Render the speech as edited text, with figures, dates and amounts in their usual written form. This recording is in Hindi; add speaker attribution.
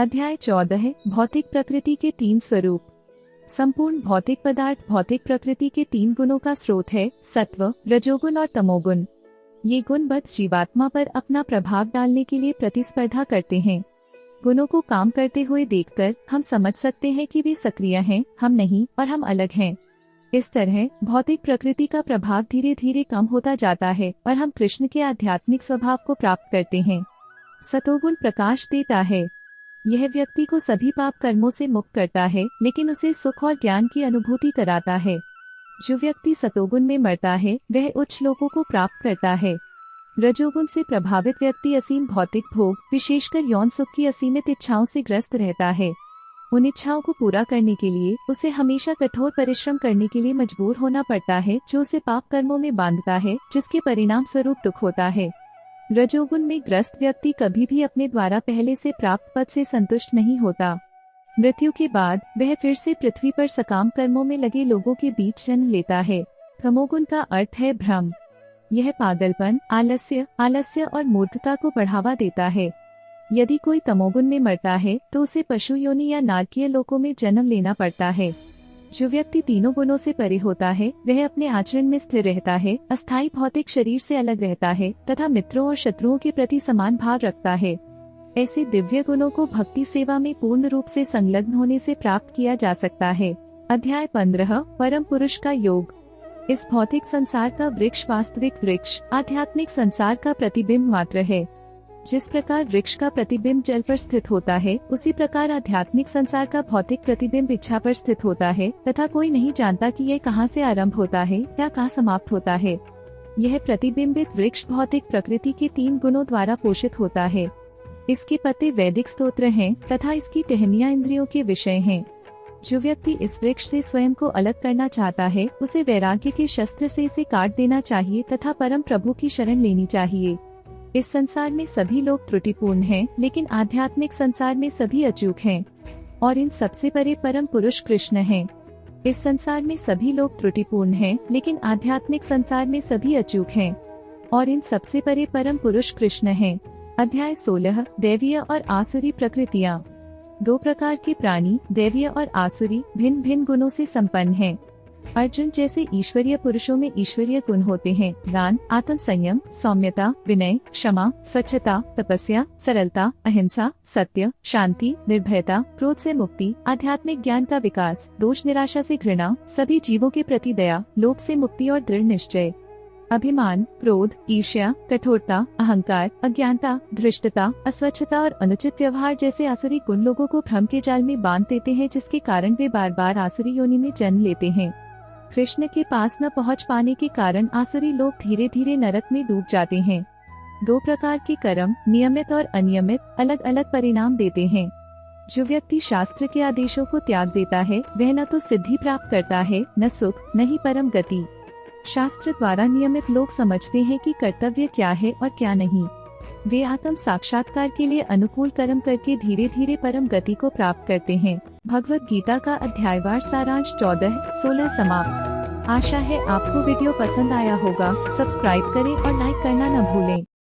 Speaker 1: अध्याय 14 भौतिक प्रकृति के 3 स्वरूप। संपूर्ण भौतिक पदार्थ भौतिक प्रकृति के 3 गुणों का स्रोत है, सत्व, रजोगुण और तमोगुण। ये गुण बद्ध जीवात्मा पर अपना प्रभाव डालने के लिए प्रतिस्पर्धा करते हैं। गुणों को काम करते हुए देखकर हम समझ सकते हैं कि वे सक्रिय हैं, हम नहीं, और हम अलग हैं। इस तरह भौतिक प्रकृति का प्रभाव धीरे धीरे कम होता जाता है और हम कृष्ण के आध्यात्मिक स्वभाव को प्राप्त करते हैं। सतोगुण प्रकाश देता है। यह व्यक्ति को सभी पाप कर्मों से मुक्त करता है, लेकिन उसे सुख और ज्ञान की अनुभूति कराता है। जो व्यक्ति सतोगुण में मरता है वह उच्च लोकों को प्राप्त करता है। रजोगुण से प्रभावित व्यक्ति असीम भौतिक भोग, विशेषकर यौन सुख की असीमित इच्छाओं से ग्रस्त रहता है। उन इच्छाओं को पूरा करने के लिए उसे हमेशा कठोर परिश्रम करने के लिए मजबूर होना पड़ता है, जो उसे पाप कर्मों में बांधता है, जिसके परिणाम स्वरूप दुख होता है। रजोगुण में ग्रस्त व्यक्ति कभी भी अपने द्वारा पहले से प्राप्त पद से संतुष्ट नहीं होता। मृत्यु के बाद वह फिर से पृथ्वी पर सकाम कर्मों में लगे लोगों के बीच जन्म लेता है। तमोगुण का अर्थ है भ्रम। यह पागलपन, आलस्य और मूर्खता को बढ़ावा देता है। यदि कोई तमोगुण में मरता है तो उसे पशु योनि या नारकीय लोकों में जन्म लेना पड़ता है। जो व्यक्ति तीनों गुणों से परे होता है वह अपने आचरण में स्थिर रहता है, अस्थायी भौतिक शरीर से अलग रहता है तथा मित्रों और शत्रुओं के प्रति समान भाव रखता है। ऐसे दिव्य गुणों को भक्ति सेवा में पूर्ण रूप से संलग्न होने से प्राप्त किया जा सकता है। अध्याय 15 परम पुरुष का योग। इस भौतिक संसार का वृक्ष वास्तविक वृक्ष आध्यात्मिक संसार का प्रतिबिंब मात्र है। जिस प्रकार वृक्ष का प्रतिबिंब जल पर स्थित होता है, उसी प्रकार आध्यात्मिक संसार का भौतिक प्रतिबिंब इच्छा पर स्थित होता है तथा कोई नहीं जानता कि यह कहाँ से आरंभ होता है या कहाँ समाप्त होता है। यह प्रतिबिंबित वृक्ष भौतिक प्रकृति के 3 गुणों द्वारा पोषित होता है। इसके पत्ते वैदिक स्तोत्र हैं तथा इसकी टहनियाँ इंद्रियों के विषय हैं। जो व्यक्ति इस वृक्ष से स्वयं को अलग करना चाहता है उसे वैराग्य के शस्त्र से इसे काट देना चाहिए तथा परम प्रभु की शरण लेनी चाहिए। इस संसार में सभी लोग त्रुटिपूर्ण हैं, लेकिन आध्यात्मिक संसार में सभी अचूक हैं और इन सबसे परे परम पुरुष कृष्ण हैं। इस संसार में सभी लोग त्रुटिपूर्ण हैं, लेकिन आध्यात्मिक संसार में सभी अचूक हैं और इन सबसे परे परम पुरुष कृष्ण हैं। अध्याय 16 दैवीय और आसुरी प्रकृतियाँ। 2 प्रकार के प्राणी, दैवीय और आसुरी, भिन्न भिन्न गुणों से संपन्न हैं। अर्जुन जैसे ईश्वरीय पुरुषों में ईश्वरीय गुण होते हैं, दान, आत्म संयम, सौम्यता, विनय, क्षमा, स्वच्छता, तपस्या, सरलता, अहिंसा, सत्य, शांति, निर्भयता, क्रोध से मुक्ति, आध्यात्मिक ज्ञान का विकास, दोष निराशा से घृणा, सभी जीवों के प्रति दया, लोभ से मुक्ति और दृढ़ निश्चय। अभिमान, क्रोध, ईर्ष्या, कठोरता, अहंकार, अज्ञानता, धृष्टता, अस्वच्छता और अनुचित व्यवहार जैसे आसुरी गुण लोगों को भ्रम के जाल में बांध देते हैं, जिसके कारण वे बार बार आसुरी योनि में जन्म लेते हैं। कृष्ण के पास न पहुंच पाने के कारण आसुरी लोग धीरे धीरे नरक में डूब जाते हैं। 2 प्रकार के कर्म, नियमित और अनियमित, अलग अलग परिणाम देते हैं। जो व्यक्ति शास्त्र के आदेशों को त्याग देता है वह न तो सिद्धि प्राप्त करता है, न सुख, न ही परम गति। शास्त्र द्वारा नियमित लोग समझते हैं कि कर्तव्य क्या है और क्या नहीं। वे आत्म साक्षात्कार के लिए अनुकूल कर्म करके धीरे धीरे परम गति को प्राप्त करते हैं। भगवत गीता का अध्यायवार सारांश 14-16 समाप्त। आशा है आपको वीडियो पसंद आया होगा। सब्सक्राइब करें और लाइक करना न भूलें।